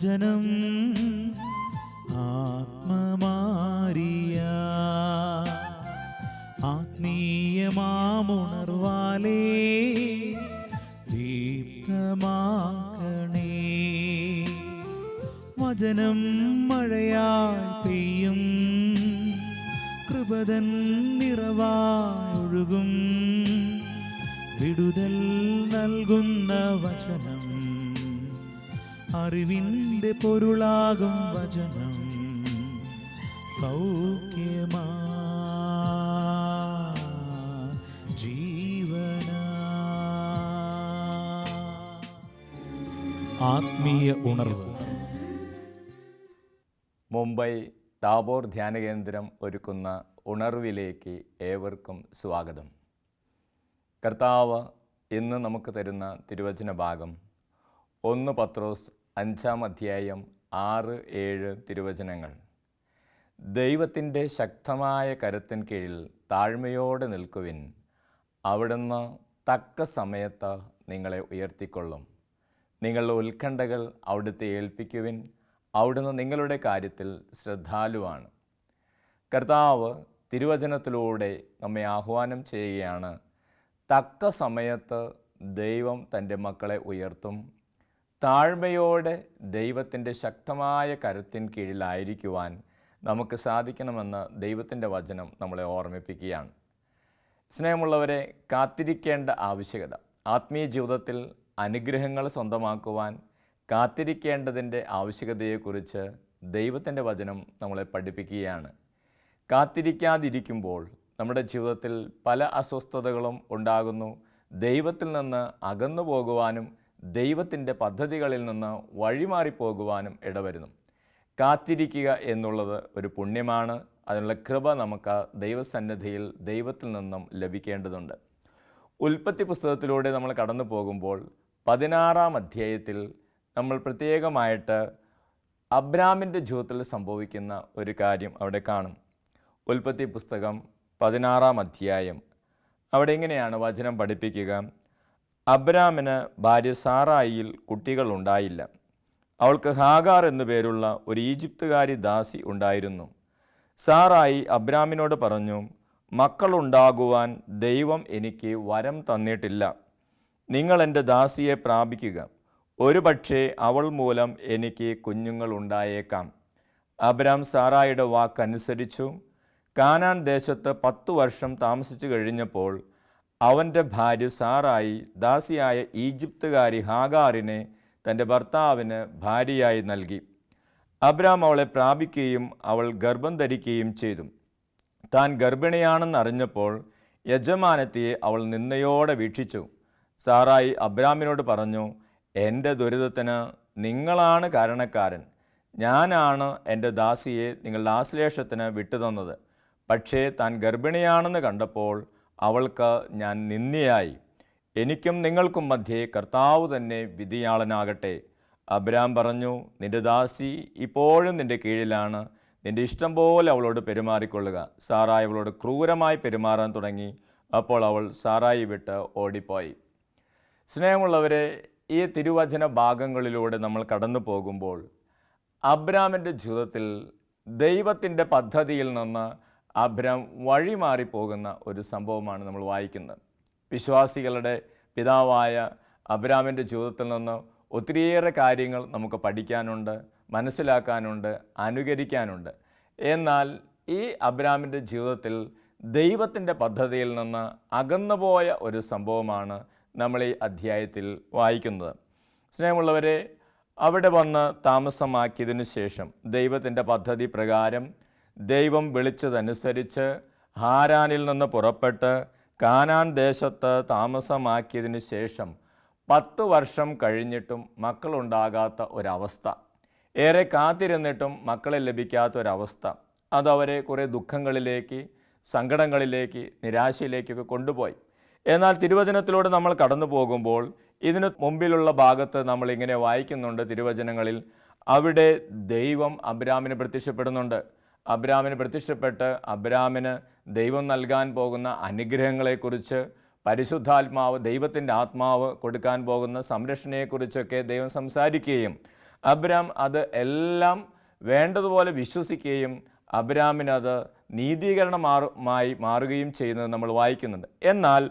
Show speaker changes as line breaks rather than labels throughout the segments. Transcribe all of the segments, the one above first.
വചനം ആത്മമാരിയ ആത്മീയമാമുണർവാലേ ദീപ്തമാക്കണേ. വചനം മഴയായി പെയ്യും, കൃപതൻ നിറവായൊഴുകും, വിടുതൽ നൽകുന്ന വചനം, അറിവിൻ്റെ പൊരുളാകും വചനം, സൗഖ്യമാ ജീവനാ. ആത്മീയ ഉണർവ്.
മുംബൈ താബോർ ധ്യാനകേന്ദ്രം ഒരുക്കുന്ന ഉണർവിലേക്ക് ഏവർക്കും സ്വാഗതം. കർത്താവ് ഇന്ന് നമുക്ക് തരുന്ന തിരുവചന ഭാഗം 1 പത്രോസ് 5-ാം അധ്യായം 6-7 തിരുവചനങ്ങൾ. ദൈവത്തിൻ്റെ ശക്തമായ കരത്തിൻ കീഴിൽ താഴ്മയോടെ നിൽക്കുവിൻ, അവിടുന്ന് തക്ക സമയത്ത് നിങ്ങളെ ഉയർത്തിക്കൊള്ളും. നിങ്ങളുടെ ഉത്കണ്ഠകൾ അവിടുത്തെ ഏൽപ്പിക്കുവിൻ, അവിടുന്ന് നിങ്ങളുടെ കാര്യത്തിൽ ശ്രദ്ധാലുവാണ്. കർത്താവ് തിരുവചനത്തിലൂടെ നമ്മെ ആഹ്വാനം ചെയ്യുകയാണ്. തക്ക സമയത്ത് ദൈവം തൻ്റെ മക്കളെ ഉയർത്തും. താഴ്മയോടെ ദൈവത്തിൻ്റെ ശക്തമായ കരത്തിൻ കീഴിലായിരിക്കുവാൻ നമുക്ക് സാധിക്കണമെന്ന് ദൈവത്തിൻ്റെ വചനം നമ്മളെ ഓർമ്മിപ്പിക്കുകയാണ്. സ്നേഹമുള്ളവരെ, കാത്തിരിക്കേണ്ട ആവശ്യകത, ആത്മീയ ജീവിതത്തിൽ അനുഗ്രഹങ്ങൾ സ്വന്തമാക്കുവാൻ കാത്തിരിക്കേണ്ടതിൻ്റെ ആവശ്യകതയെക്കുറിച്ച് ദൈവത്തിൻ്റെ വചനം നമ്മളെ പഠിപ്പിക്കുകയാണ്. കാത്തിരിക്കാതിരിക്കുമ്പോൾ നമ്മുടെ ജീവിതത്തിൽ പല അസ്വസ്ഥതകളും ഉണ്ടാകുന്നു. ദൈവത്തിൽ നിന്ന് അകന്നു പോകുവാനും ദൈവത്തിൻ്റെ പദ്ധതികളിൽ നിന്ന് വഴിമാറിപ്പോകുവാനും ഇടവരുന്നു. കാത്തിരിക്കുക എന്നുള്ളത് ഒരു പുണ്യമാണ്. അതിനുള്ള കൃപ നമുക്ക് ദൈവസന്നിധിയിൽ ദൈവത്തിൽ നിന്നും ലഭിക്കേണ്ടതുണ്ട്. ഉൽപ്പത്തി പുസ്തകത്തിലൂടെ നമ്മൾ കടന്നു പോകുമ്പോൾ 16-ാം അധ്യായത്തിൽ നമ്മൾ പ്രത്യേകമായിട്ട് അബ്രാമിൻ്റെ ജീവിതത്തിൽ സംഭവിക്കുന്ന ഒരു കാര്യം അവിടെ കാണും. ഉൽപ്പത്തി പുസ്തകം 16-ാം അധ്യായം. അവിടെ ഇങ്ങനെയാണ് വചനം പഠിപ്പിക്കുക. അബ്രാമിന് ഭാര്യ സാറായിയിൽ കുട്ടികളുണ്ടായില്ല. അവൾക്ക് ഹാഗാർ എന്നു പേരുള്ള ഒരു ഈജിപ്തുകാരി ദാസി ഉണ്ടായിരുന്നു. സാറായി അബ്രാമിനോട് പറഞ്ഞു, മക്കളുണ്ടാകുവാൻ ദൈവം എനിക്ക് വരം തന്നിട്ടില്ല. നിങ്ങൾ എൻ്റെ ദാസിയെ പ്രാപിക്കുക, ഒരു പക്ഷേ അവൾ മൂലം എനിക്ക് കുഞ്ഞുങ്ങൾ ഉണ്ടായേക്കാം. അബ്രാം സാറായിയുടെ വാക്കനുസരിച്ചു. കാനാൻ ദേശത്ത് 10 വർഷം താമസിച്ചു കഴിഞ്ഞപ്പോൾ അവൻ്റെ ഭാര്യ സാറായി ദാസിയായ ഈജിപ്തുകാരി ഹാഗാറിനെ തൻ്റെ ഭർത്താവിന് ഭാര്യയായി നൽകി. അബ്രാം അവളെ പ്രാപിക്കുകയും അവൾ ഗർഭം ധരിക്കുകയും ചെയ്തു. താൻ ഗർഭിണിയാണെന്നറിഞ്ഞപ്പോൾ യജമാനത്തിയെ അവൾ നിന്ദയോടെ വീക്ഷിച്ചു. സാറായി അബ്രാമിനോട് പറഞ്ഞു, എൻ്റെ ദുരിതത്തിന് നിങ്ങളാണ് കാരണക്കാരൻ. ഞാനാണ് എൻ്റെ ദാസിയെ നിങ്ങളുടെ ആശ്ലേഷത്തിന് വിട്ടുതന്നത്. പക്ഷേ താൻ ഗർഭിണിയാണെന്ന് കണ്ടപ്പോൾ അവൾക്ക് ഞാൻ നിന്ദയായി. എനിക്കും നിങ്ങൾക്കും മധ്യേ കർത്താവ് തന്നെ വിധിയാളനാകട്ടെ. അബ്രാം പറഞ്ഞു, നിൻ്റെ ദാസി ഇപ്പോഴും നിൻ്റെ കീഴിലാണ്. നിൻ്റെ ഇഷ്ടം പോലെ അവളോട് പെരുമാറിക്കൊള്ളുക. സാറായി അവളോട് ക്രൂരമായി പെരുമാറാൻ തുടങ്ങി. അപ്പോൾ അവൾ സാറായി വിട്ട് ഓടിപ്പോയി. സ്നേഹമുള്ളവരെ, ഈ തിരുവചന ഭാഗങ്ങളിലൂടെ നമ്മൾ കടന്നു പോകുമ്പോൾ അബ്രാമിൻ്റെ ജീവിതത്തിൽ ദൈവത്തിൻ്റെ പദ്ധതിയിൽ നിന്ന് അബ്രാം വഴിമാറിപ്പോകുന്ന ഒരു സംഭവമാണ് നമ്മൾ വായിക്കുന്നത്. വിശ്വാസികളുടെ പിതാവായ അബ്രാമിൻ്റെ ജീവിതത്തിൽ നിന്ന് ഒത്തിരിയേറെ കാര്യങ്ങൾ നമുക്ക് പഠിക്കാനുണ്ട്, മനസ്സിലാക്കാനുണ്ട്, അനുകരിക്കാനുണ്ട്. എന്നാൽ ഈ അബ്രാമിൻ്റെ ജീവിതത്തിൽ ദൈവത്തിൻ്റെ പദ്ധതിയിൽ നിന്ന് അകന്നുപോയ ഒരു സംഭവമാണ് നമ്മൾ ഈ അധ്യായത്തിൽ വായിക്കുന്നത്. സ്നേഹമുള്ളവരെ, അവിടെ വന്ന് താമസമാക്കിയതിനു ശേഷം ദൈവത്തിൻ്റെ പദ്ധതി പ്രകാരം ദൈവം വിളിച്ചതനുസരിച്ച് ഹാരാനിൽ നിന്ന് പുറപ്പെട്ട് കാനാൻ ദേശത്ത് താമസമാക്കിയതിനു ശേഷം 10 വർഷം കഴിഞ്ഞിട്ടും മക്കളുണ്ടാകാത്ത ഒരവസ്ഥ, ഏറെ കാത്തിരുന്നിട്ടും മക്കളെ ലഭിക്കാത്ത ഒരവസ്ഥ, അതവരെ കുറേ ദുഃഖങ്ങളിലേക്ക്, സങ്കടങ്ങളിലേക്ക്, നിരാശയിലേക്കൊക്കെ കൊണ്ടുപോയി. എന്നാൽ തിരുവചനത്തിലൂടെ നമ്മൾ കടന്നു പോകുമ്പോൾ ഇതിന് മുമ്പിലുള്ള ഭാഗത്ത് നമ്മൾ ഇങ്ങനെ വായിക്കുന്നുണ്ട് തിരുവചനങ്ങളിൽ. അവിടെ ദൈവം അബ്രാമിന് പ്രത്യക്ഷപ്പെടുന്നുണ്ട്. അബ്രാമിന് പ്രത്യക്ഷപ്പെട്ട് അബ്രാമിന് ദൈവം നൽകാൻ പോകുന്ന അനുഗ്രഹങ്ങളെക്കുറിച്ച്, പരിശുദ്ധാത്മാവ്, ദൈവത്തിൻ്റെ ആത്മാവ് കൊടുക്കാൻ പോകുന്ന സംരക്ഷണയെക്കുറിച്ചൊക്കെ ദൈവം സംസാരിക്കുകയും അബ്രാം അത് എല്ലാം വേണ്ടതുപോലെ വിശ്വസിക്കുകയും അബ്രാമിനത് നീതീകരണമായി മാറുകയും ചെയ്യുന്നത് നമ്മൾ വായിക്കുന്നുണ്ട്. എന്നാൽ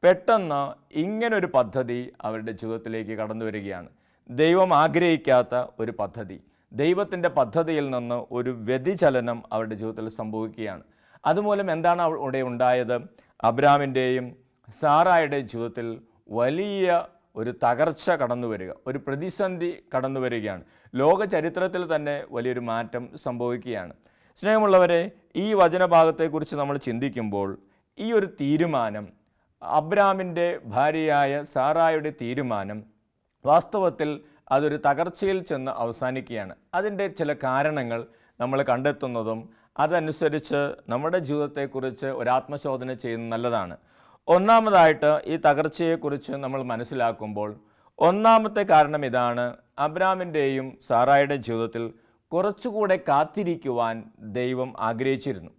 പെട്ടെന്ന് ഇങ്ങനൊരു പദ്ധതി അവരുടെ ജീവിതത്തിലേക്ക് കടന്നു വരികയാണ്. ദൈവം ആഗ്രഹിക്കാത്ത ഒരു പദ്ധതി, ദൈവത്തിൻ്റെ പദ്ധതിയിൽ നിന്ന് ഒരു വ്യതിചലനം അവരുടെ ജീവിതത്തിൽ സംഭവിക്കുകയാണ്. അതുമൂലം എന്താണ് അവിടെ ഉണ്ടായത്? അബ്രാമിൻ്റെയും സാറായുടെയും ജീവിതത്തിൽ വലിയ ഒരു തകർച്ച കടന്നു വരിക, ഒരു പ്രതിസന്ധി കടന്നു വരികയാണ്. ലോക ചരിത്രത്തിൽ തന്നെ വലിയൊരു മാറ്റം സംഭവിക്കുകയാണ്. സ്നേഹമുള്ളവരെ, ഈ വചനഭാഗത്തെക്കുറിച്ച് നമ്മൾ ചിന്തിക്കുമ്പോൾ ഈ ഒരു തീരുമാനം, അബ്രാമിൻ്റെ ഭാര്യയായ സാറായുടെ തീരുമാനം, വാസ്തവത്തിൽ അതൊരു തകർച്ചയിൽ ചെന്ന് അവസാനിക്കുകയാണ്. അതിൻ്റെ ചില കാരണങ്ങൾ നമ്മൾ കണ്ടെത്തുന്നതും അതനുസരിച്ച് നമ്മുടെ ജീവിതത്തെക്കുറിച്ച് ഒരാത്മശോധന ചെയ്യുന്നത് നല്ലതാണ്. ഒന്നാമതായിട്ട് ഈ തകർച്ചയെക്കുറിച്ച് നമ്മൾ മനസ്സിലാക്കുമ്പോൾ ഒന്നാമത്തെ കാരണം ഇതാണ്: അബ്രാമിൻ്റെയും സാറായുടെ ജീവിതത്തിൽ കുറച്ചുകൂടെ കാത്തിരിക്കുവാൻ ദൈവം ആഗ്രഹിച്ചിരുന്നു.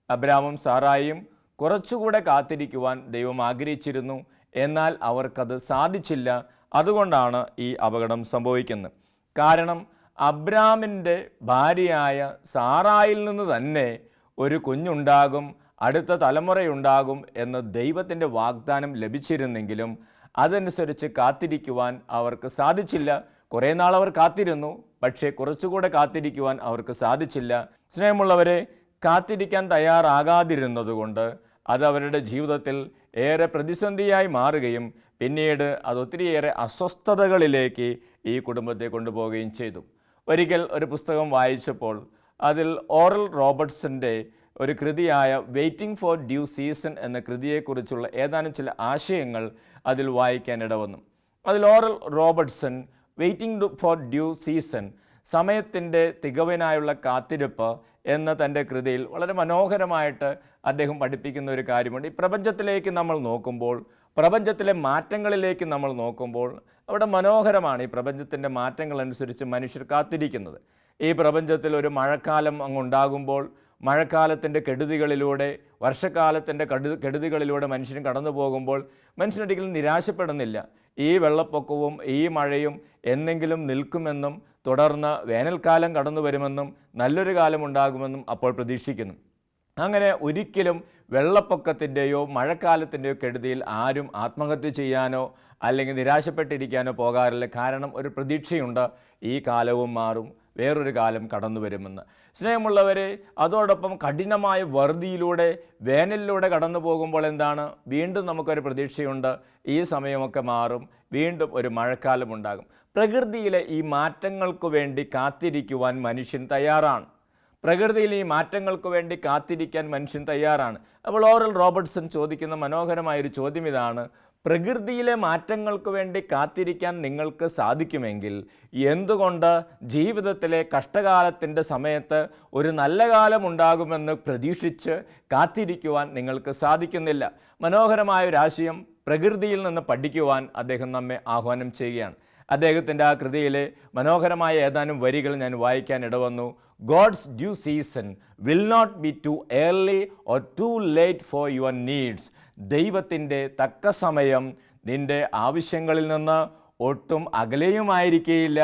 അബ്രാമും സാറായും കുറച്ചുകൂടെ കാത്തിരിക്കുവാൻ ദൈവം ആഗ്രഹിച്ചിരുന്നു. എന്നാൽ അവർക്കത് സാധിച്ചില്ല. അതുകൊണ്ടാണ് ഈ അപകടം സംഭവിക്കുന്നത്. കാരണം അബ്രാമിൻ്റെ ഭാര്യയായ സാറായിൽ നിന്ന് തന്നെ ഒരു കുഞ്ഞുണ്ടാകും, അടുത്ത തലമുറയുണ്ടാകും എന്ന് ദൈവത്തിൻ്റെ വാഗ്ദാനം ലഭിച്ചിരുന്നെങ്കിലും അതനുസരിച്ച് കാത്തിരിക്കുവാൻ അവർക്ക് സാധിച്ചില്ല. കുറേ നാൾ അവർ കാത്തിരുന്നു, പക്ഷേ കുറച്ചുകൂടെ കാത്തിരിക്കുവാൻ അവർക്ക് സാധിച്ചില്ല. സ്നേഹമുള്ളവരെ, കാത്തിരിക്കാൻ തയ്യാറാകാതിരുന്നതുകൊണ്ട് അത് അവരുടെ ജീവിതത്തിൽ ഏറെ പ്രതിസന്ധിയായി മാറുകയും പിന്നീട് അത് ഒത്തിരിയേറെ അസ്വസ്ഥതകളിലേക്ക് ഈ കുടുംബത്തെ കൊണ്ടുപോവുകയും ചെയ്തു. ഒരിക്കൽ ഒരു പുസ്തകം വായിച്ചപ്പോൾ അതിൽ ഓറൽ റോബർട്ട്സൻ്റെ ഒരു കൃതിയായ വെയ്റ്റിംഗ് ഫോർ ഡ്യൂ സീസൺ എന്ന കൃതിയെക്കുറിച്ചുള്ള ഏതാനും ചില ആശയങ്ങൾ അതിൽ വായിക്കാൻ ഇടവന്നു. അതിൽ Oral Robertson waiting for due season, സമയത്തിൻ്റെ തികവിനായുള്ള കാത്തിരിപ്പ് എന്ന തൻ്റെ കൃതിയിൽ വളരെ മനോഹരമായിട്ട് അദ്ദേഹം പഠിപ്പിക്കുന്ന ഒരു കാര്യമുണ്ട്. ഈ പ്രപഞ്ചത്തിലേക്ക് നമ്മൾ നോക്കുമ്പോൾ, പ്രപഞ്ചത്തിലെ മാറ്റങ്ങളിലേക്ക് നമ്മൾ നോക്കുമ്പോൾ അവിടെ മനോഹരമാണ് ഈ പ്രപഞ്ചത്തിൻ്റെ മാറ്റങ്ങളനുസരിച്ച് മനുഷ്യർ കാത്തിരിക്കുന്നത്. ഈ പ്രപഞ്ചത്തിൽ ഒരു മഴക്കാലം അങ്ങുണ്ടാകുമ്പോൾ മഴക്കാലത്തിൻ്റെ കെടുതികളിലൂടെ, വർഷക്കാലത്തിൻ്റെ കെടുതികളിലൂടെ മനുഷ്യൻ കടന്നു പോകുമ്പോൾ മനുഷ്യനൊരിക്കലും നിരാശപ്പെടുന്നില്ല. ഈ വെള്ളപ്പൊക്കവും ഈ മഴയും എന്നെങ്കിലും നിൽക്കുമെന്നും തുടർന്ന് വേനൽക്കാലം കടന്നു വരുമെന്നും നല്ലൊരു കാലം ഉണ്ടാകുമെന്നും അപ്പോൾ പ്രതീക്ഷിക്കുന്നു. അങ്ങനെ ഒരിക്കലും വെള്ളപ്പൊക്കത്തിൻ്റെയോ മഴക്കാലത്തിൻ്റെയോ കെടുതിയിൽ ആരും ആത്മഹത്യ ചെയ്യാനോ അല്ലെങ്കിൽ നിരാശപ്പെട്ടിരിക്കാനോ പോകാറില്ല. കാരണം ഒരു പ്രതീക്ഷയുണ്ട്, ഈ കാലവും മാറും, വേറൊരു കാലം കടന്നു വരുമെന്ന്. സ്നേഹമുള്ളവരെ, അതോടൊപ്പം കഠിനമായ വറുതിയിലൂടെ, വേനലിലൂടെ കടന്നു പോകുമ്പോൾ എന്താണ്? വീണ്ടും നമുക്കൊരു പ്രതീക്ഷയുണ്ട്, ഈ സമയമൊക്കെ മാറും, വീണ്ടും ഒരു മഴക്കാലം ഉണ്ടാകും. പ്രകൃതിയിലെ ഈ മാറ്റങ്ങൾക്ക് വേണ്ടി കാത്തിരിക്കുവാൻ മനുഷ്യൻ തയ്യാറാണ്. പ്രകൃതിയിൽ ഈ മാറ്റങ്ങൾക്ക് വേണ്ടി കാത്തിരിക്കാൻ മനുഷ്യൻ തയ്യാറാണ്. അപ്പോൾ ഓറൽ റോബർട്ട്സൺ ചോദിക്കുന്ന മനോഹരമായൊരു ചോദ്യം ഇതാണ്: പ്രകൃതിയിലെ മാറ്റങ്ങൾക്ക് വേണ്ടി കാത്തിരിക്കാൻ നിങ്ങൾക്ക് സാധിക്കുമെങ്കിൽ എന്തുകൊണ്ട് ജീവിതത്തിലെ കഷ്ടകാലത്തിൻ്റെ സമയത്ത് ഒരു നല്ല കാലം ഉണ്ടാകുമെന്ന് പ്രതീക്ഷിച്ച് കാത്തിരിക്കുവാൻ നിങ്ങൾക്ക് സാധിക്കുന്നില്ല? മനോഹരമായൊരാശയം പ്രകൃതിയിൽ നിന്ന് പഠിക്കുവാൻ അദ്ദേഹം നമ്മെ ആഹ്വാനം ചെയ്യുകയാണ്. അദ്ദേഹത്തിൻ്റെ ആ കൃതിയിലെ മനോഹരമായ ഏതാനും വരികൾ ഞാൻ വായിക്കാൻ ഇടവന്നു. God's due season will not be too early or too late for your needs. ദൈവത്തിൻ്റെ തക്ക സമയം നിൻ്റെ ആവശ്യങ്ങളിൽ നിന്ന് ഒട്ടും അകലെയുമായിരിക്കുകയില്ല,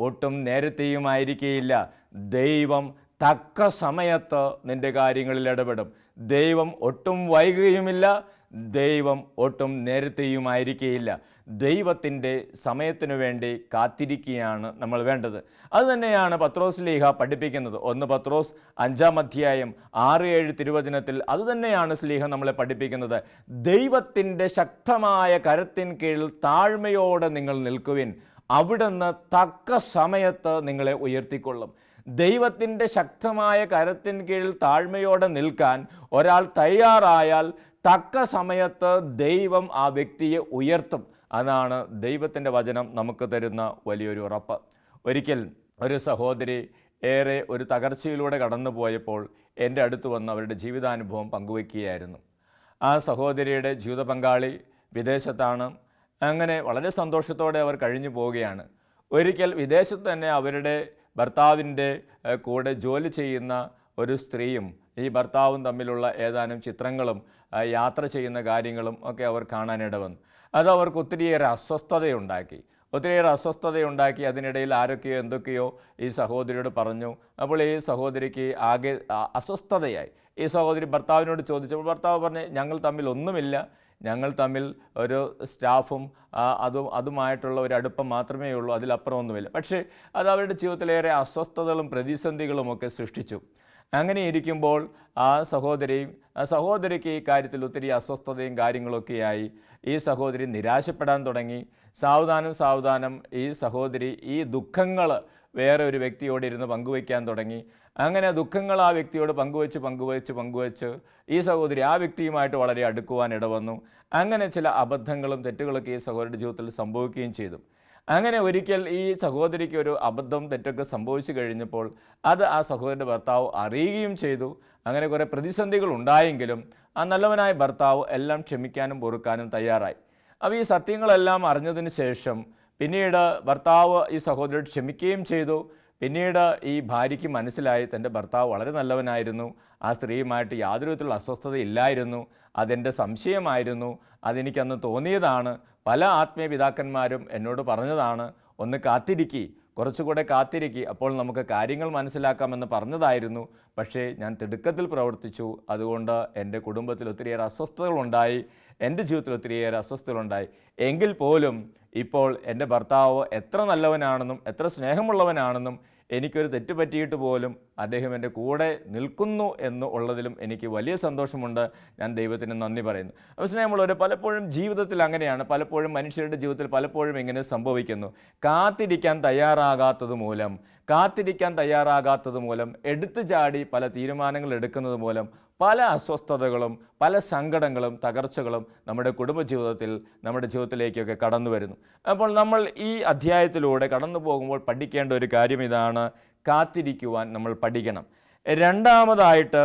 ഒട്ടും നേരത്തെയുമായിരിക്കുകയില്ല. ദൈവം തക്ക സമയത്ത് നിൻ്റെ കാര്യങ്ങളിൽ ഇടപെടും. ദൈവം ഒട്ടും വൈകുകയുമില്ല, ദൈവം ഒട്ടും നേരത്തെയുമായിരിക്കുകയില്ല. ദൈവത്തിൻ്റെ സമയത്തിനു വേണ്ടി കാത്തിരിക്കുകയാണ് നമ്മൾ വേണ്ടത്. അതുതന്നെയാണ് പത്രോസ് ലീഹ പഠിപ്പിക്കുന്നത്. 1 പത്രോസ് 5-ാം അധ്യായം 6-7 തിരുവചനത്തിൽ അതുതന്നെയാണ് സ്ലീഹ നമ്മളെ പഠിപ്പിക്കുന്നത്. ദൈവത്തിൻ്റെ ശക്തമായ കരത്തിൻ കീഴിൽ താഴ്മയോടെ നിങ്ങൾ നിൽക്കുവിൻ, അവിടുന്ന് തക്ക സമയത്ത് നിങ്ങളെ ഉയർത്തിക്കൊള്ളും. ദൈവത്തിൻ്റെ ശക്തമായ കരത്തിൻ കീഴിൽ താഴ്മയോടെ നിൽക്കാൻ ഒരാൾ തയ്യാറായാൽ തക്ക സമയത്ത് ദൈവം ആ വ്യക്തിയെ ഉയർത്തും. അതാണ് ദൈവത്തിൻ്റെ വചനം നമുക്ക് തരുന്ന വലിയൊരു ഉറപ്പ്. ഒരിക്കൽ ഒരു സഹോദരി ഏറെ ഒരു തകർച്ചയിലൂടെ കടന്നു പോയപ്പോൾ എൻ്റെ അടുത്ത് വന്ന് അവരുടെ ജീവിതാനുഭവം പങ്കുവയ്ക്കുകയായിരുന്നു. ആ സഹോദരിയുടെ ജീവിത പങ്കാളി വിദേശത്താണ്. അങ്ങനെ വളരെ സന്തോഷത്തോടെ അവർ കഴിഞ്ഞു പോവുകയാണ്. ഒരിക്കൽ വിദേശത്ത് തന്നെ അവരുടെ ഭർത്താവിൻ്റെ കൂടെ ജോലി ചെയ്യുന്ന ഒരു സ്ത്രീയും ഈ ഭർത്താവും തമ്മിലുള്ള ഏതാനും ചിത്രങ്ങളും യാത്ര ചെയ്യുന്ന കാര്യങ്ങളും ഒക്കെ അവർ കാണാനിട വന്നു. അത് അവർക്ക് ഒത്തിരിയേറെ അസ്വസ്ഥതയുണ്ടാക്കി. ഒത്തിരിയേറെ അസ്വസ്ഥതയുണ്ടാക്കി. അതിനിടയിൽ ആരൊക്കെയോ എന്തൊക്കെയോ ഈ സഹോദരിയോട് പറഞ്ഞു. അപ്പോൾ ഈ സഹോദരിക്ക് ആകെ അസ്വസ്ഥതയായി. ഈ സഹോദരി ഭർത്താവിനോട് ചോദിച്ചപ്പോൾ ഭർത്താവ് പറഞ്ഞു, ഞങ്ങൾ തമ്മിൽ ഒന്നുമില്ല, ഞങ്ങൾ തമ്മിൽ ഒരു സ്റ്റാഫും അതുമായിട്ടുള്ള ഒരു അടുപ്പം മാത്രമേ ഉള്ളൂ, അതിലപ്പുറം ഒന്നുമില്ല. പക്ഷേ അത് അവരുടെ ജീവിതത്തിലേറെ അസ്വസ്ഥതകളും പ്രതിസന്ധികളുമൊക്കെ സൃഷ്ടിച്ചു. അങ്ങനെ ഇരിക്കുമ്പോൾ ആ സഹോദരിക്ക് ഈ കാര്യത്തിൽ ഒത്തിരി അസ്വസ്ഥതയും കാര്യങ്ങളൊക്കെയായി. ഈ സഹോദരി നിരാശപ്പെടാൻ തുടങ്ങി. സാവധാനം ഈ സഹോദരി ഈ ദുഃഖങ്ങൾ വേറെ ഒരു വ്യക്തിയോട് ഇരുന്ന് പങ്കുവയ്ക്കാൻ തുടങ്ങി. അങ്ങനെ ദുഃഖങ്ങൾ ആ വ്യക്തിയോട് പങ്കുവച്ച് ഈ സഹോദരി ആ വ്യക്തിയുമായിട്ട് വളരെ അടുക്കുവാൻ ഇടവന്നു. അങ്ങനെ ചില അബദ്ധങ്ങളും തെറ്റുകളൊക്കെ ഈ സഹോദരിയുടെ ജീവിതത്തിൽ സംഭവിക്കുകയും ചെയ്തു. അങ്ങനെ ഒരിക്കൽ ഈ സഹോദരിക്ക് ഒരു അബദ്ധം തെറ്റൊക്കെ സംഭവിച്ചു കഴിഞ്ഞപ്പോൾ അത് ആ സഹോദരിയുടെ ഭർത്താവ് അറിയുകയും ചെയ്തു. അങ്ങനെ കുറേ പ്രതിസന്ധികൾ ഉണ്ടായെങ്കിലും ആ നല്ലവനായ ഭർത്താവ് എല്ലാം ക്ഷമിക്കാനും പൊറുക്കാനും തയ്യാറായി. അപ്പോൾ ഈ സത്യങ്ങളെല്ലാം അറിഞ്ഞതിന് ശേഷം പിന്നീട് ഭർത്താവ് ഈ സഹോദരിയോട് ക്ഷമിക്കുകയും ചെയ്തു. പിന്നീട് ഈ ഭാര്യയ്ക്ക് മനസ്സിലായി തൻ്റെ ഭർത്താവ് വളരെ നല്ലവനായിരുന്നു, ആ സ്ത്രീയുമായിട്ട് യാതൊരു വിധത്തിലുള്ള അസ്വസ്ഥതയില്ലായിരുന്നു, അതെൻ്റെ സംശയമായിരുന്നു, അതെനിക്കന്ന് തോന്നിയതാണ്, പല ആത്മീയ പിതാക്കന്മാരും എന്നോട് പറഞ്ഞതാണ്, ഒന്ന് കാത്തിരിക്കി, കുറച്ചുകൂടെ കാത്തിരിക്കി, അപ്പോൾ നമുക്ക് കാര്യങ്ങൾ മനസ്സിലാക്കാമെന്ന് പറഞ്ഞതായിരുന്നു. പക്ഷേ ഞാൻ തിടുക്കത്തിൽ പ്രവർത്തിച്ചു, അതുകൊണ്ട് എൻ്റെ കുടുംബത്തിൽ ഒത്തിരിയേറെ അസ്വസ്ഥതകളുണ്ടായി, എൻ്റെ ജീവിതത്തിൽ ഒത്തിരിയേറെ അസ്വസ്ഥതകളുണ്ടായി. എങ്കിൽ പോലും ഇപ്പോൾ എൻ്റെ ഭർത്താവ് എത്ര നല്ലവനാണെന്നും എത്ര സ്നേഹമുള്ളവനാണെന്നും എനിക്കൊരു തെറ്റ് പറ്റിയിട്ട് പോലും അദ്ദേഹം എൻ്റെ കൂടെ നിൽക്കുന്നു എന്നുള്ളതിലും എനിക്ക് വലിയ സന്തോഷമുണ്ട്. ഞാൻ ദൈവത്തിന് നന്ദി പറയുന്നു. അപ്പോൾ സ്നേഹമുള്ളവർ, പലപ്പോഴും ജീവിതത്തിൽ അങ്ങനെയാണ്. പലപ്പോഴും മനുഷ്യരുടെ ജീവിതത്തിൽ പലപ്പോഴും ഇങ്ങനെ സംഭവിക്കുന്നു. കാത്തിരിക്കാൻ തയ്യാറാകാത്തത് മൂലം എടുത്തു ചാടി പല തീരുമാനങ്ങൾ എടുക്കുന്നത് മൂലം പല അസ്വസ്ഥതകളും പല സങ്കടങ്ങളും തകർച്ചകളും നമ്മുടെ ജീവിതത്തിലേക്കൊക്കെ കടന്നു വരുന്നു. അപ്പോൾ നമ്മൾ ഈ അധ്യായത്തിലൂടെ കടന്നു പോകുമ്പോൾ പഠിക്കേണ്ട ഒരു കാര്യം ഇതാണ്: കാത്തിരിക്കുവാൻ നമ്മൾ പഠിക്കണം. രണ്ടാമതായിട്ട്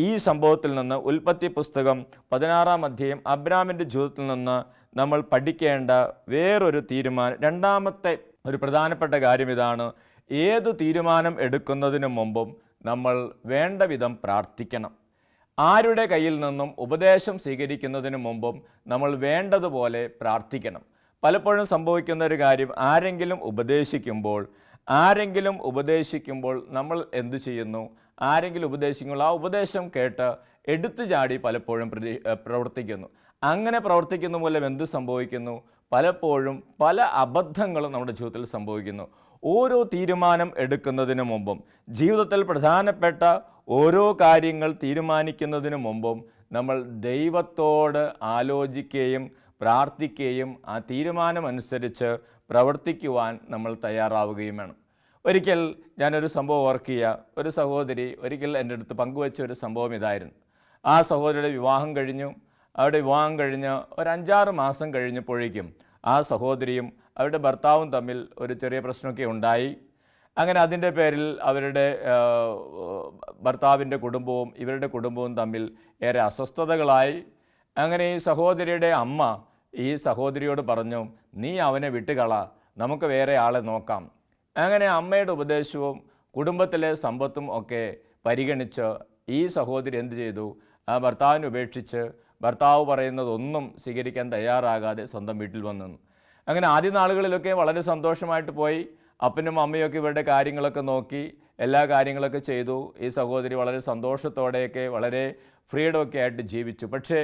ഈ സംഭവത്തിൽ നിന്ന് ഉൽപ്പത്തി പുസ്തകം 16-ാം അധ്യായം അബ്രാമിൻ്റെ ജീവിതത്തിൽ നിന്ന് നമ്മൾ പഠിക്കേണ്ട വേറൊരു രണ്ടാമത്തെ ഒരു പ്രധാനപ്പെട്ട കാര്യം ഇതാണ്: ഏത് തീരുമാനം എടുക്കുന്നതിന് മുമ്പും നമ്മൾ വേണ്ട വിധം പ്രാർത്ഥിക്കണം. ആരുടെ കയ്യിൽ നിന്നും ഉപദേശം സ്വീകരിക്കുന്നതിന് മുമ്പും നമ്മൾ വേണ്ടതുപോലെ പ്രാർത്ഥിക്കണം. പലപ്പോഴും സംഭവിക്കുന്ന ഒരു കാര്യം, ആരെങ്കിലും ഉപദേശിക്കുമ്പോൾ നമ്മൾ എന്തു ചെയ്യുന്നു? ആരെങ്കിലും ഉപദേശിക്കുമ്പോൾ ആ ഉപദേശം കേട്ട് എടുത്തു ചാടി പലപ്പോഴും പ്രവർത്തിക്കുന്നു. അങ്ങനെ പ്രവർത്തിക്കുന്ന മൂലം എന്ത് സംഭവിക്കുന്നു? പലപ്പോഴും പല അബദ്ധങ്ങളും നമ്മുടെ ജീവിതത്തിൽ സംഭവിക്കുന്നു. ഓരോ തീരുമാനം എടുക്കുന്നതിന് മുമ്പും, ജീവിതത്തിൽ പ്രധാനപ്പെട്ട ഓരോ കാര്യങ്ങൾ തീരുമാനിക്കുന്നതിന് മുമ്പും നമ്മൾ ദൈവത്തോട് ആലോചിക്കുകയും പ്രാർത്ഥിക്കുകയും ആ തീരുമാനമനുസരിച്ച് പ്രവർത്തിക്കുവാൻ നമ്മൾ തയ്യാറാവുകയും വേണം. ഒരിക്കൽ ഞാനൊരു സംഭവം ഓർക്കുക. ഒരു സഹോദരി ഒരിക്കൽ എൻ്റെ അടുത്ത് പങ്കുവച്ച ഒരു സംഭവം ഇതായിരുന്നു. ആ സഹോദരിയുടെ വിവാഹം കഴിഞ്ഞു. അവരുടെ വിവാഹം കഴിഞ്ഞ് ഒരു 5-6 മാസം കഴിഞ്ഞപ്പോഴേക്കും ആ സഹോദരിയും അവരുടെ ഭർത്താവും തമ്മിൽ ഒരു ചെറിയ പ്രശ്നമൊക്കെ ഉണ്ടായി. അങ്ങനെ അതിൻ്റെ പേരിൽ അവരുടെ ഭർത്താവിൻ്റെ കുടുംബവും ഇവരുടെ കുടുംബവും തമ്മിൽ ഏറെ അസ്വസ്ഥതകളായി. അങ്ങനെ ഈ സഹോദരിയുടെ അമ്മ ഈ സഹോദരിയോട് പറഞ്ഞു, നീ അവനെ വിട്ടുകള, നമുക്ക് വേറെ ആളെ നോക്കാം. അങ്ങനെ അമ്മയുടെ ഉപദേശവും കുടുംബത്തിലെ സമ്പത്തും ഒക്കെ പരിഗണിച്ച് ഈ സഹോദരി എന്ത് ചെയ്തു? ആ ഭർത്താവിനെ ഉപേക്ഷിച്ച് ഭർത്താവ് പറയുന്നതൊന്നും സ്വീകരിക്കാൻ തയ്യാറാകാതെ സ്വന്തം വീട്ടിൽ വന്നു. അങ്ങനെ ആദ്യ നാളുകളിലൊക്കെ വളരെ സന്തോഷമായിട്ട് പോയി. അപ്പനും അമ്മയൊക്കെ ഇവരുടെ കാര്യങ്ങളൊക്കെ നോക്കി എല്ലാ കാര്യങ്ങളൊക്കെ ചെയ്തു. ഈ സഹോദരി വളരെ സന്തോഷത്തോടെയൊക്കെ വളരെ ഫ്രീഡമൊക്കെ ആയിട്ട് ജീവിച്ചു. പക്ഷേ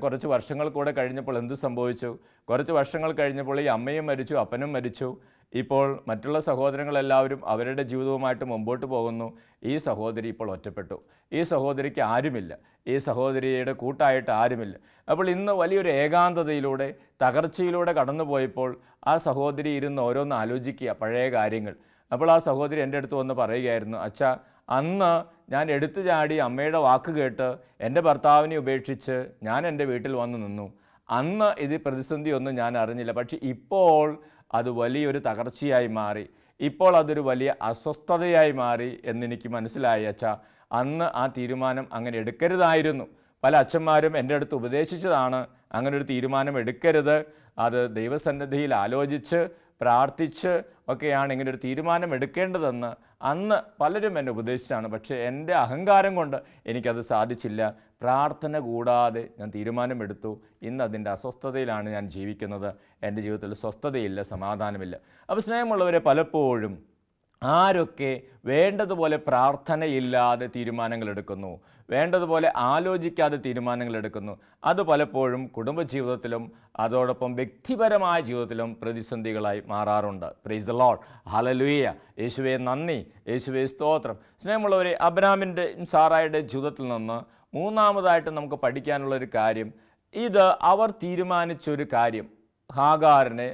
കുറച്ച് വർഷങ്ങൾ കൂടെ കഴിഞ്ഞപ്പോൾ എന്ത് സംഭവിച്ചു? കുറച്ച് വർഷങ്ങൾ കഴിഞ്ഞപ്പോൾ ഈ അമ്മയും മരിച്ചു, അപ്പനും മരിച്ചു. ഇപ്പോൾ മറ്റുള്ള സഹോദരങ്ങളെല്ലാവരും അവരുടെ ജീവിതവുമായിട്ട് മുമ്പോട്ട് പോകുന്നു. ഈ സഹോദരി ഇപ്പോൾ ഒറ്റപ്പെട്ടു. ഈ സഹോദരിക്ക് ആരുമില്ല, ഈ സഹോദരിയുടെ കൂട്ടായിട്ട് ആരുമില്ല. അപ്പോൾ ഇന്ന് വലിയൊരു ഏകാന്തതയിലൂടെ തകർച്ചയിലൂടെ കടന്നു പോയപ്പോൾ ആ സഹോദരി ഇരുന്ന് ഓരോന്ന് ആലോചിക്കുക, പഴയ കാര്യങ്ങൾ. അപ്പോൾ ആ സഹോദരി എൻ്റെ അടുത്ത് വന്ന് പറയുകയായിരുന്നു, അച്ഛാ, അന്ന് ഞാൻ എടുത്തു ചാടി അമ്മയുടെ വാക്ക് കേട്ട് എൻ്റെ ഭർത്താവിനെ ഉപേക്ഷിച്ച് ഞാൻ എൻ്റെ വീട്ടിൽ വന്ന് നിന്നു. അന്ന് ഇത് പ്രതിസന്ധിയൊന്നും ഞാൻ അറിഞ്ഞില്ല. പക്ഷേ ഇപ്പോൾ അത് വലിയൊരു തകർച്ചയായി മാറി, ഇപ്പോൾ അതൊരു വലിയ അസ്വസ്ഥതയായി മാറി എന്നെനിക്ക് മനസ്സിലായി. അച്ഛാ, അന്ന് ആ തീരുമാനം അങ്ങനെ എടുക്കരുതായിരുന്നു. പല അച്ഛന്മാരും എൻ്റെ അടുത്ത് ഉപദേശിച്ചതാണ്, അങ്ങനെ ഒരു തീരുമാനം എടുക്കരുത്, അത് ദൈവസന്നിധിയിൽ ആലോചിച്ച് പ്രാർത്ഥിച്ച് ഒക്കെയാണ് ഇങ്ങനെ ഒരു തീരുമാനം എടുക്കേണ്ടതെന്ന് അന്ന് പലരും എന്നെ ഉപദേശിച്ചാണ്. പക്ഷേ എൻ്റെ അഹങ്കാരം കൊണ്ട് എനിക്കത് സാധിച്ചില്ല. പ്രാർത്ഥന കൂടാതെ ഞാൻ തീരുമാനമെടുത്തു. ഇന്ന് അതിൻ്റെ അസ്വസ്ഥതയിലാണ് ഞാൻ ജീവിക്കുന്നത്. എൻ്റെ ജീവിതത്തിൽ സ്വസ്ഥതയില്ല, സമാധാനമില്ല. അപ്പോൾ സ്നേഹമുള്ളവരെ, പലപ്പോഴും ആരൊക്കെ വേണ്ടതുപോലെ പ്രാർത്ഥനയില്ലാതെ തീരുമാനങ്ങൾ എടുക്കുന്നു, വേണ്ടതുപോലെ ആലോചിക്കാതെ തീരുമാനങ്ങൾ എടുക്കുന്നു, അത് പലപ്പോഴും കുടുംബജീവിതത്തിലും അതോടൊപ്പം വ്യക്തിപരമായ ജീവിതത്തിലും പ്രതിസന്ധികളായി മാറാറുണ്ട്. Praise the Lord, hallelujah. യേശുവേ നന്ദി, യേശുവേ സ്തോത്രം. സ്നേഹമുള്ളവരെ, അബ്രാമിൻ്റെ സാറായുടെ ജീവിതത്തിൽ നിന്ന് മൂന്നാമതായിട്ട് നമുക്ക് പഠിക്കാനുള്ളൊരു കാര്യം, ഇത് അവർ തീരുമാനിച്ചൊരു കാര്യം. ഹാഗാറിനെ,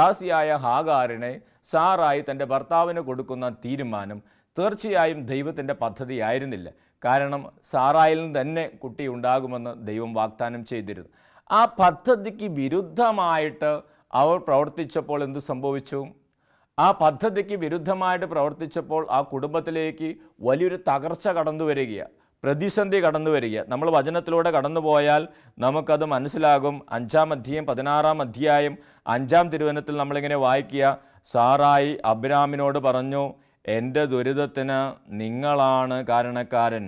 ദാസിയായ ഹാഗാറിനെ സാറായി തൻ്റെ ഭർത്താവിന് കൊടുക്കുന്ന തീരുമാനം തീർച്ചയായും ദൈവത്തിൻ്റെ പദ്ധതിയായിരുന്നില്ല. കാരണം സാറായിൽ നിന്ന് തന്നെ കുട്ടി ഉണ്ടാകുമെന്ന് ദൈവം വാഗ്ദാനം ചെയ്തിരുന്നു. ആ പദ്ധതിക്ക് വിരുദ്ധമായിട്ട് അവർ പ്രവർത്തിച്ചപ്പോൾ എന്ത് സംഭവിച്ചു? ആ പദ്ധതിക്ക് വിരുദ്ധമായിട്ട് പ്രവർത്തിച്ചപ്പോൾ ആ കുടുംബത്തിലേക്ക് വലിയൊരു തകർച്ച കടന്നു വരികയാണ്, പ്രതിസന്ധി കടന്നു വരിക. നമ്മൾ വചനത്തിലൂടെ കടന്നു പോയാൽ നമുക്കത് മനസ്സിലാകും. 5-ാം അധ്യായം 16-ാം അധ്യായം 5-ാം തിരുവചനത്തിൽ നമ്മളിങ്ങനെ വായിക്കുക, സാറായി അബ്രാമിനോട് പറഞ്ഞു, എൻ്റെ ദുരിതത്തിന് നിങ്ങളാണ് കാരണക്കാരൻ,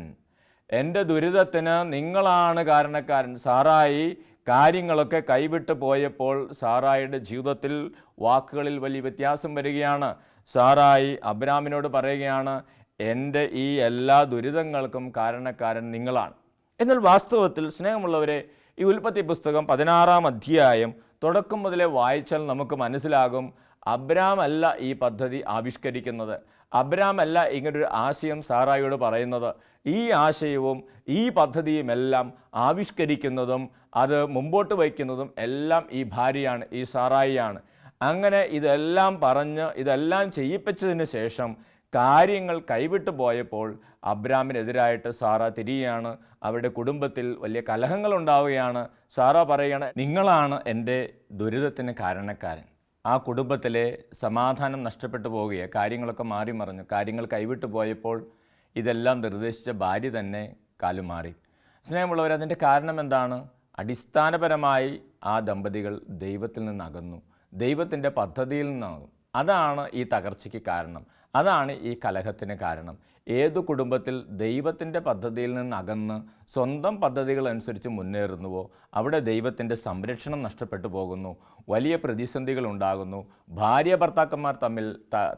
എൻ്റെ ദുരിതത്തിന് നിങ്ങളാണ് കാരണക്കാരൻ. സാറായി കാര്യങ്ങളൊക്കെ കൈവിട്ട് പോയപ്പോൾ സാറായിയുടെ ജീവിതത്തിൽ വാക്കുകളിൽ വലിയ വ്യത്യാസം വരികയാണ്. സാറായി അബ്രാമിനോട് പറയുകയാണ്, എൻ്റെ ഈ എല്ലാ ദുരിതങ്ങൾക്കും കാരണക്കാരൻ നിങ്ങളാണ്. എന്നാൽ വാസ്തവത്തിൽ സ്നേഹമുള്ളവരെ, ഈ ഉൽപ്പത്തി പുസ്തകം 16-ാം അധ്യായം തുടക്കം മുതലേ വായിച്ചാൽ നമുക്ക് മനസ്സിലാകും, അബ്രാം അല്ല ഈ പദ്ധതി ആവിഷ്കരിക്കുന്നത്. അബ്രാം അല്ല ഇങ്ങനൊരു ആശയം സാറായിയോട് പറയുന്നത്. ഈ ആശയവും ഈ പദ്ധതിയുമെല്ലാം ആവിഷ്കരിക്കുന്നതും അത് മുമ്പോട്ട് വയ്ക്കുന്നതും എല്ലാം ഈ ഭാര്യയാണ്, ഈ സാറായിയാണ്. അങ്ങനെ ഇതെല്ലാം പറഞ്ഞ് ഇതെല്ലാം ചെയ്യിപ്പിച്ചതിന് ശേഷം കാര്യങ്ങൾ കൈവിട്ടു പോയപ്പോൾ അബ്രാമിനെതിരായിട്ട് സാറ തിരിയുകയാണ്. അവരുടെ കുടുംബത്തിൽ വലിയ കലഹങ്ങളുണ്ടാവുകയാണ്. സാറ പറയുകയാണ്, നിങ്ങളാണ് എൻ്റെ ദുരിതത്തിന് കാരണക്കാരൻ. ആ കുടുംബത്തിലെ സമാധാനം നഷ്ടപ്പെട്ടു പോവുകയാണ്. കാര്യങ്ങളൊക്കെ മാറി മറിഞ്ഞു. കാര്യങ്ങൾ കൈവിട്ടു പോയപ്പോൾ ഇതെല്ലാം നിർദ്ദേശിച്ച ഭാര്യ തന്നെ കാലുമാറി. സ്നേഹമുള്ളവർ, അതിൻ്റെ കാരണം എന്താണ്? അടിസ്ഥാനപരമായി ആ ദമ്പതികൾ ദൈവത്തിൽ നിന്നകന്നു, ദൈവത്തിൻ്റെ പദ്ധതിയിൽ നിന്നാകും. അതാണ് ഈ തകർച്ചയ്ക്ക് കാരണം, അതാണ് ഈ കലഹത്തിന് കാരണം. ഏതു കുടുംബത്തിൽ ദൈവത്തിൻ്റെ പദ്ധതിയിൽ നിന്ന് അകന്ന് സ്വന്തം പദ്ധതികൾ അനുസരിച്ച് മുന്നേറുന്നുവോ അവിടെ ദൈവത്തിൻ്റെ സംരക്ഷണം നഷ്ടപ്പെട്ടു പോകുന്നു, വലിയ പ്രതിസന്ധികൾ ഉണ്ടാകുന്നു, ഭാര്യ ഭർത്താക്കന്മാർ തമ്മിൽ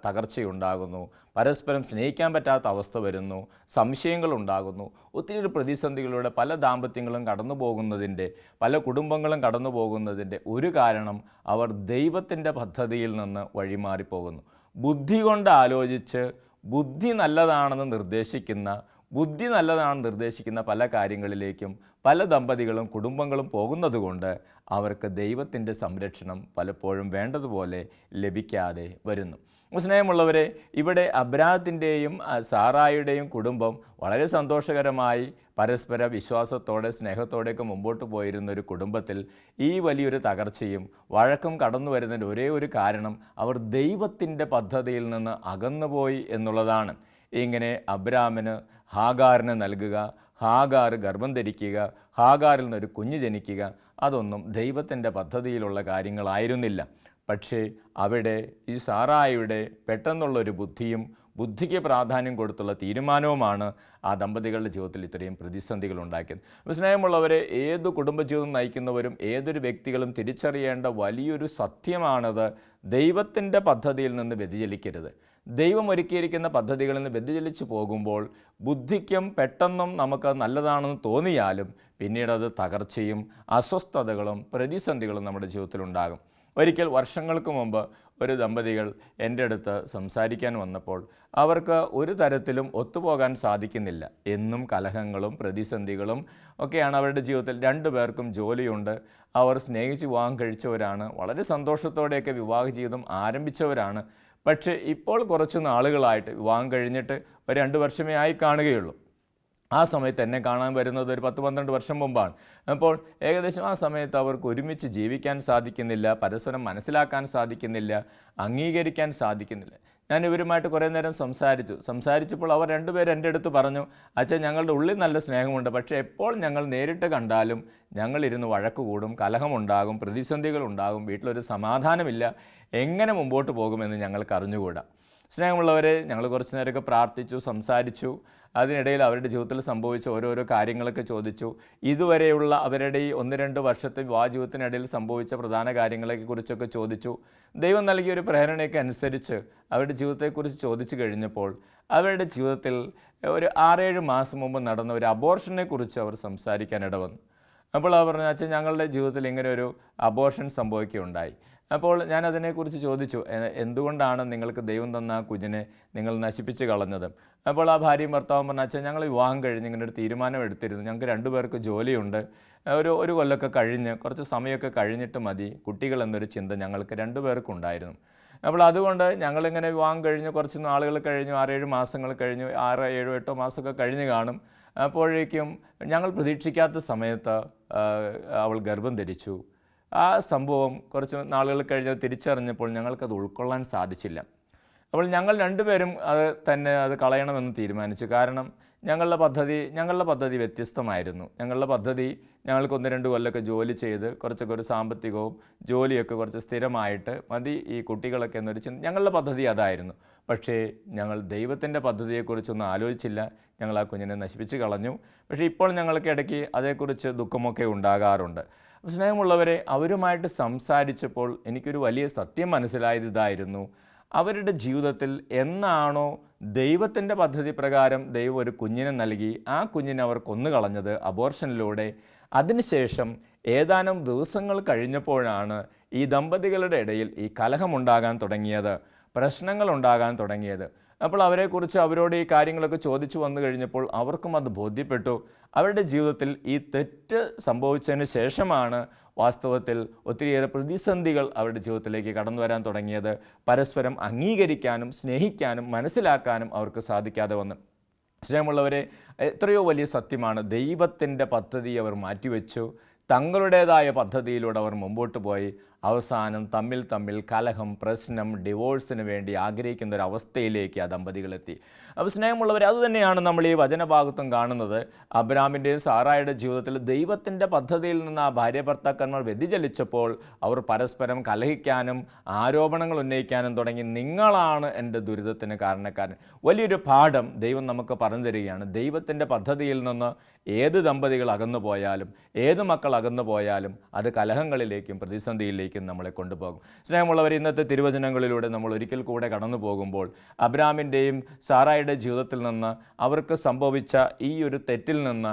തകർച്ചയുണ്ടാകുന്നു, പരസ്പരം സ്നേഹിക്കാൻ പറ്റാത്ത അവസ്ഥ വരുന്നു, സംശയങ്ങൾ ഉണ്ടാകുന്നു. ഒത്തിരി പ്രതിസന്ധികളിലൂടെ പല ദാമ്പത്യങ്ങളും കടന്നു പോകുന്നതിൻ്റെ, പല കുടുംബങ്ങളും കടന്നു പോകുന്നതിൻ്റെ ഒരു കാരണം അവർ ദൈവത്തിൻ്റെ പദ്ധതിയിൽ നിന്ന് വഴിമാറിപ്പോകുന്നു. ബുദ്ധി കൊണ്ട് ആലോചിച്ച് ബുദ്ധി നല്ലതാണെന്ന് നിർദ്ദേശിക്കുന്ന പല കാര്യങ്ങളിലേക്കും പല ദമ്പതികളും കുടുംബങ്ങളും പോകുന്നത് കൊണ്ട് അവർക്ക് ദൈവത്തിൻ്റെ സംരക്ഷണം പലപ്പോഴും വേണ്ടതുപോലെ ലഭിക്കാതെ വരുന്നു. സ്നേഹമുള്ളവരെ, ഇവിടെ അബ്രാഹത്തിൻ്റെയും സാറായുടെയും കുടുംബം വളരെ സന്തോഷകരമായി പരസ്പര വിശ്വാസത്തോടെ സ്നേഹത്തോടെയൊക്കെ മുമ്പോട്ട് പോയിരുന്ന ഒരു കുടുംബത്തിൽ ഈ വലിയൊരു തകർച്ചയും വഴക്കും കടന്നു വരുന്നതിൻ്റെ ഒരേ ഒരു കാരണം അവർ ദൈവത്തിൻ്റെ പദ്ധതിയിൽ നിന്ന് അകന്നുപോയി എന്നുള്ളതാണ്. ഇങ്ങനെ അബ്രാമിന് ഹാഗാറിന് നൽകുക, ഹാഗാർ ഗർഭം ധരിക്കുക, ഹാഗാറിൽ നിന്നൊരു കുഞ്ഞ് ജനിക്കുക, അതൊന്നും ദൈവത്തിൻ്റെ പദ്ധതിയിലുള്ള കാര്യങ്ങളായിരുന്നില്ല. പക്ഷേ അവിടെ ഈ സാറായിയുടെ പെട്ടെന്നുള്ളൊരു ബുദ്ധിക്ക് പ്രാധാന്യം കൊടുത്തുള്ള തീരുമാനവുമാണ് ആ ദമ്പതികളുടെ ജീവിതത്തിൽ ഇത്രയും പ്രതിസന്ധികൾ ഉണ്ടാക്കിയത്. സ്നേഹമുള്ളവരെ, ഏതു കുടുംബജീവിതം നയിക്കുന്നവരും ഏതൊരു വ്യക്തികളും തിരിച്ചറിയേണ്ട വലിയൊരു സത്യമാണത്. ദൈവത്തിൻ്റെ പദ്ധതിയിൽ നിന്ന് വ്യതിചലിക്കരുത്. ദൈവം ഒരുക്കിയിരിക്കുന്ന പദ്ധതികളിൽ നിന്ന് വ്യതിചലിച്ചു പോകുമ്പോൾ ബുദ്ധിക്കും പെട്ടെന്നും നമുക്ക് നല്ലതാണെന്ന് തോന്നിയാലും പിന്നീടത് തകർച്ചയും അസ്വസ്ഥതകളും പ്രതിസന്ധികളും നമ്മുടെ ജീവിതത്തിലുണ്ടാകും. ഒരിക്കൽ വർഷങ്ങൾക്ക് മുമ്പ് ഒരു ദമ്പതികൾ എൻ്റെ അടുത്ത് സംസാരിക്കാൻ വന്നപ്പോൾ അവർക്ക് ഒരു തരത്തിലും ഒത്തുപോകാൻ സാധിക്കുന്നില്ല. എന്നും കലഹങ്ങളും പ്രതിസന്ധികളും ഒക്കെയാണ് അവരുടെ ജീവിതത്തിൽ. 2 പേർക്കും ജോലിയുണ്ട്, അവർ സ്നേഹിച്ച് വിവാഹം കഴിച്ചവരാണ്, വളരെ സന്തോഷത്തോടെയൊക്കെ വിവാഹ ജീവിതം ആരംഭിച്ചവരാണ്. പക്ഷേ ഇപ്പോൾ കുറച്ച് നാളുകളായിട്ട്, വിവാഹം കഴിഞ്ഞിട്ട് ഒരു 2 വർഷമേ ആയി കാണുകയുള്ളൂ. ആ സമയത്ത് എന്നെ കാണാൻ വരുന്നത് ഒരു 10-12 വർഷം മുമ്പാണ്. അപ്പോൾ ഏകദേശം ആ സമയത്ത് അവർക്ക് ഒരുമിച്ച് ജീവിക്കാൻ സാധിക്കുന്നില്ല, പരസ്പരം മനസ്സിലാക്കാൻ സാധിക്കുന്നില്ല, അംഗീകരിക്കാൻ സാധിക്കുന്നില്ല. ഞാൻ ഇവരുമായിട്ട് കുറേ നേരം സംസാരിച്ചപ്പോൾ അവർ രണ്ടുപേരും എൻ്റെ അടുത്ത് പറഞ്ഞു, അച്ഛൻ ഞങ്ങളുടെ ഉള്ളിൽ നല്ല സ്നേഹമുണ്ട്, പക്ഷേ എപ്പോൾ ഞങ്ങൾ നേരിട്ട് കണ്ടാലും ഞങ്ങളിരുന്ന് വഴക്ക് കൂടും, കലഹമുണ്ടാകും, പ്രതിസന്ധികളുണ്ടാകും, വീട്ടിലൊരു സമാധാനമില്ല, എങ്ങനെ മുമ്പോട്ട് പോകുമെന്ന് ഞങ്ങൾക്ക് അറിഞ്ഞുകൂടാ. സ്നേഹമുള്ളവരെ, ഞങ്ങൾ കുറച്ച് നേരമൊക്കെ പ്രാർത്ഥിച്ചു, സംസാരിച്ചു. അതിനിടയിൽ അവരുടെ ജീവിതത്തിൽ സംഭവിച്ച ഓരോരോ കാര്യങ്ങളൊക്കെ ചോദിച്ചു. ഇതുവരെയുള്ള അവരുടെ ഈ 1-2 വർഷത്തെ വിവാഹ ജീവിതത്തിനിടയിൽ സംഭവിച്ച പ്രധാന കാര്യങ്ങളെക്കുറിച്ചൊക്കെ ചോദിച്ചു. ദൈവം നൽകിയ ഒരു പ്രേരണയൊക്കെ അനുസരിച്ച് അവരുടെ ജീവിതത്തെക്കുറിച്ച് ചോദിച്ചു കഴിഞ്ഞപ്പോൾ അവരുടെ ജീവിതത്തിൽ ഒരു 6-7 മാസം മുമ്പ് നടന്ന ഒരു അബോർഷനെ കുറിച്ച് അവർ സംസാരിക്കാനിട വന്നു. അപ്പോൾ അവർ പറഞ്ഞു, അച്ഛൻ ഞങ്ങളുടെ ജീവിതത്തിൽ ഇങ്ങനെ ഒരു അബോർഷൻ സംഭവിക്കുകയുണ്ടായി. അപ്പോൾ ഞാൻ അതിനെക്കുറിച്ച് ചോദിച്ചു, എന്തുകൊണ്ടാണ് നിങ്ങൾക്ക് ദൈവം തന്ന ആ കുഞ്ഞിനെ നിങ്ങൾ നശിപ്പിച്ച് കളഞ്ഞത്? അപ്പോൾ ആ ഭാര്യയും ഭർത്താവും പറഞ്ഞു, അച്ഛൻ ഞങ്ങൾ വിവാഹം കഴിഞ്ഞ് ഇങ്ങനെ ഒരു തീരുമാനം എടുത്തിരുന്നു, ഞങ്ങൾക്ക് 2 പേർക്ക് ജോലിയുണ്ട്, ഒരു കൊല്ലമൊക്കെ കഴിഞ്ഞ് കുറച്ച് സമയമൊക്കെ കഴിഞ്ഞിട്ട് മതി കുട്ടികൾ എന്നൊരു ചിന്ത ഞങ്ങൾക്ക് 2 പേർക്കും ഉണ്ടായിരുന്നു. അപ്പോൾ അതുകൊണ്ട് ഞങ്ങളിങ്ങനെ വിവാഹം കഴിഞ്ഞ് കുറച്ച് നാളുകൾ കഴിഞ്ഞു, 6-7 മാസങ്ങൾ കഴിഞ്ഞു, 6-7-8 മാസമൊക്കെ കഴിഞ്ഞ് കാണും. അപ്പോഴേക്കും ഞങ്ങൾ പ്രതീക്ഷിക്കാത്ത സമയത്ത് അവൾ ഗർഭം ധരിച്ചു. ആ സംഭവം കുറച്ച് നാളുകൾ കഴിഞ്ഞ് തിരിച്ചറിഞ്ഞപ്പോൾ ഞങ്ങൾക്കത് ഉൾക്കൊള്ളാൻ സാധിച്ചില്ല. അപ്പോൾ ഞങ്ങൾ 2 പേരും അത് കളയണമെന്ന് തീരുമാനിച്ചു. കാരണം ഞങ്ങളുടെ പദ്ധതി വ്യത്യസ്തമായിരുന്നു. ഞങ്ങളുടെ പദ്ധതി ഞങ്ങൾക്ക് 1-2 കൊല്ലമൊക്കെ ജോലി ചെയ്ത് കുറച്ചൊക്കെ ഒരു സാമ്പത്തികവും ജോലിയൊക്കെ കുറച്ച് സ്ഥിരമായിട്ട് മതി ഈ കുട്ടികളൊക്കെ എന്നൊരു ഞങ്ങളുടെ പദ്ധതി അതായിരുന്നു. പക്ഷേ ഞങ്ങൾ ദൈവത്തിൻ്റെ പദ്ധതിയെക്കുറിച്ചൊന്നും ആലോചിച്ചില്ല. ഞങ്ങൾ ആ കുഞ്ഞിനെ നശിപ്പിച്ച് കളഞ്ഞു. പക്ഷേ ഇപ്പോൾ ഞങ്ങൾക്ക് ഇടയ്ക്ക് അതേക്കുറിച്ച് ദുഃഖമൊക്കെ ഉണ്ടാകാറുണ്ട്. സ്നേഹമുള്ളവരെ, അവരുമായിട്ട് സംസാരിച്ചപ്പോൾ എനിക്കൊരു വലിയ സത്യം മനസ്സിലായത് ഇതായിരുന്നു. അവരുടെ ജീവിതത്തിൽ എന്നാണോ ദൈവത്തിൻ്റെ പദ്ധതി പ്രകാരം ദൈവം ഒരു കുഞ്ഞിനെ നൽകി, ആ കുഞ്ഞിനെ അവർ കൊന്നുകളഞ്ഞത് അബോർഷനിലൂടെ, അതിനുശേഷം ഏതാനും ദിവസങ്ങൾ കഴിഞ്ഞപ്പോഴാണ് ഈ ദമ്പതികളുടെ ഇടയിൽ ഈ കലഹമുണ്ടാകാൻ തുടങ്ങിയത്, പ്രശ്നങ്ങളുണ്ടാകാൻ തുടങ്ങിയത്. അപ്പോൾ അവരെക്കുറിച്ച് അവരോട് ഈ കാര്യങ്ങളൊക്കെ ചോദിച്ചു വന്നു കഴിഞ്ഞപ്പോൾ അവർക്കും അത് ബോധ്യപ്പെട്ടു. അവരുടെ ജീവിതത്തിൽ ഈ തെറ്റ് സംഭവിച്ചതിന് ശേഷമാണ് വാസ്തവത്തിൽ ഒത്തിരിയേറെ പ്രതിസന്ധികൾ അവരുടെ ജീവിതത്തിലേക്ക് കടന്നു വരാൻ തുടങ്ങിയത്. പരസ്പരം അംഗീകരിക്കാനും സ്നേഹിക്കാനും മനസ്സിലാക്കാനും അവർക്ക് സാധിക്കാതെ വന്നു. സ്നേഹമുള്ളവരെ, എത്രയോ വലിയ സത്യമാണ്. ദൈവത്തിൻ്റെ പദ്ധതി അവർ മാറ്റിവെച്ചു. തങ്ങളുടേതായ പദ്ധതിയിലൂടെ അവർ മുമ്പോട്ട് പോയി. അവസാനം തമ്മിൽ കലഹം, പ്രശ്നം, ഡിവോഴ്സിന് വേണ്ടി ആഗ്രഹിക്കുന്ന ഒരു അവസ്ഥയിലേക്ക് ആ ദമ്പതികളെത്തി. അപ്പോൾ സ്നേഹമുള്ളവർ, അതുതന്നെയാണ് നമ്മൾ ഈ വചനഭാഗത്തും കാണുന്നത്. അബ്രാമിൻ്റെയും സാറായുടെ ജീവിതത്തിൽ ദൈവത്തിൻ്റെ പദ്ധതിയിൽ നിന്ന് ആ ഭാര്യ ഭർത്താക്കന്മാർ വ്യതിചലിച്ചപ്പോൾ അവർ പരസ്പരം കലഹിക്കാനും ആരോപണങ്ങൾ ഉന്നയിക്കാനും തുടങ്ങി. നിങ്ങളാണ് എൻ്റെ ദുരിതത്തിന് കാരണക്കാരൻ. വലിയൊരു പാഠം ദൈവം നമുക്ക് പറഞ്ഞു തരികയാണ്. ദൈവത്തിൻ്റെ പദ്ധതിയിൽ നിന്ന് ഏത് ദമ്പതികൾ അകന്നു പോയാലും, ഏത് മക്കൾ അകന്നു പോയാലും അത് കലഹങ്ങളിലേക്കും പ്രതിസന്ധിയിലേക്കും നമ്മളെ കൊണ്ടുപോകും. സ്നേഹമുള്ളവർ, ഇന്നത്തെ തിരുവചനങ്ങളിലൂടെ നമ്മൾ ഒരിക്കൽ കൂടെ കടന്നു പോകുമ്പോൾ അബ്രാമിൻ്റെയും സാറായുടെ ജീവിതത്തിൽ നിന്ന് അവർക്ക് സംഭവിച്ച ഈ ഒരു തെറ്റിൽ നിന്ന്,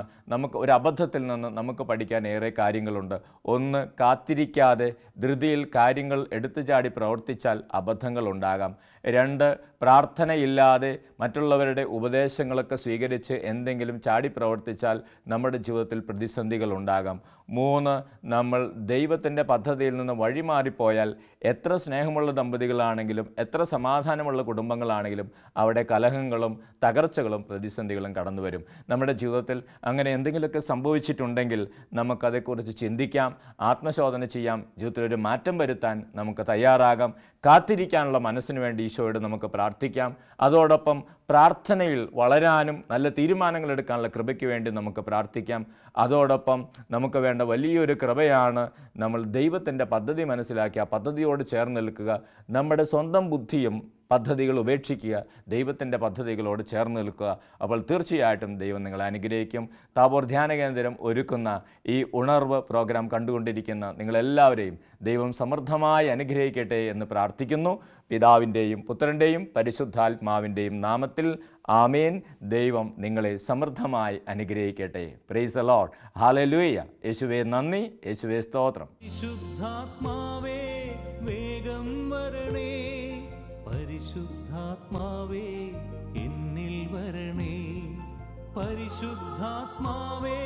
ഒരു അബദ്ധത്തിൽ നിന്ന് നമുക്ക് പഠിക്കാൻ ഏറെ കാര്യങ്ങളുണ്ട്. 1, കാത്തിരിക്കാതെ ധൃതിയിൽ കാര്യങ്ങൾ എടുത്തുചാടി പ്രവർത്തിച്ചാൽ അബദ്ധങ്ങൾ ഉണ്ടാകാം. 2, പ്രാർത്ഥനയില്ലാതെ മറ്റുള്ളവരുടെ ഉപദേശങ്ങളൊക്കെ സ്വീകരിച്ച് എന്തെങ്കിലും ചാടി പ്രവർത്തിച്ചാൽ നമ്മുടെ ജീവിതത്തിൽ പ്രതിസന്ധികൾ ഉണ്ടാകാം. 3, നമ്മൾ ദൈവത്തിൻ്റെ പദ്ധതിയിൽ നിന്ന് വഴിമാറിപ്പോയാൽ എത്ര സ്നേഹമുള്ള ദമ്പതികളാണെങ്കിലും എത്ര സമാധാനമുള്ള കുടുംബങ്ങളാണെങ്കിലും അവിടെ കലഹങ്ങളും തകർച്ചകളും പ്രതിസന്ധികളും കടന്നു വരും. നമ്മുടെ ജീവിതത്തിൽ അങ്ങനെ എന്തെങ്കിലുമൊക്കെ സംഭവിച്ചിട്ടുണ്ടെങ്കിൽ നമുക്കതേക്കുറിച്ച് ചിന്തിക്കാം, ആത്മശോധന ചെയ്യാം, ജീവിതത്തിലൊരു മാറ്റം വരുത്താൻ നമുക്ക് തയ്യാറാകാം. കാത്തിരിക്കാനുള്ള മനസ്സിന് വേണ്ടി ഈശോയോട് നമുക്ക് പ്രാർത്ഥിക്കാം. അതോടൊപ്പം പ്രാർത്ഥനയിൽ വളരാനും നല്ല തീരുമാനങ്ങൾ എടുക്കാനുള്ള കൃപയ്ക്ക് വേണ്ടി നമുക്ക് പ്രാർത്ഥിക്കാം. അതോടൊപ്പം നമുക്ക് വേണ്ട വലിയൊരു കൃപയാണ് നമ്മൾ ദൈവത്തിൻ്റെ പദ്ധതി മനസ്സിലാക്കി ആ പദ്ധതിയോട് ചേർന്ന് നിൽക്കുക. നമ്മുടെ സ്വന്തം ബുദ്ധിയും പദ്ധതികൾ ഉപേക്ഷിക്കുക, ദൈവത്തിൻ്റെ പദ്ധതികളോട് ചേർന്ന് നിൽക്കുക. അപ്പോൾ തീർച്ചയായിട്ടും ദൈവം നിങ്ങളെ അനുഗ്രഹിക്കും. താബോർ ധ്യാന കേന്ദ്രം ഒരുക്കുന്ന ഈ ഉണർവ് പ്രോഗ്രാം കണ്ടുകൊണ്ടിരിക്കുന്ന നിങ്ങളെല്ലാവരെയും ദൈവം സമൃദ്ധമായി അനുഗ്രഹിക്കട്ടെ എന്ന് പ്രാർത്ഥിക്കുന്നു. പിതാവിൻ്റെയും പുത്രൻ്റെയും പരിശുദ്ധാത്മാവിൻ്റെയും നാമത്തിൽ ആമേൻ. ദൈവം നിങ്ങളെ സമൃദ്ധമായി അനുഗ്രഹിക്കട്ടെ. Praise the Lord. ഹല്ലേലൂയ. യേശുവേ നന്ദി, യേശുവേ സ്തോത്രം.
പരിശുദ്ധാത്മാവേ വേഗം വരണേ, പരിശുദ്ധാത്മാവേ എന്നിൽ വരണേ, പരിശുദ്ധാത്മാവേ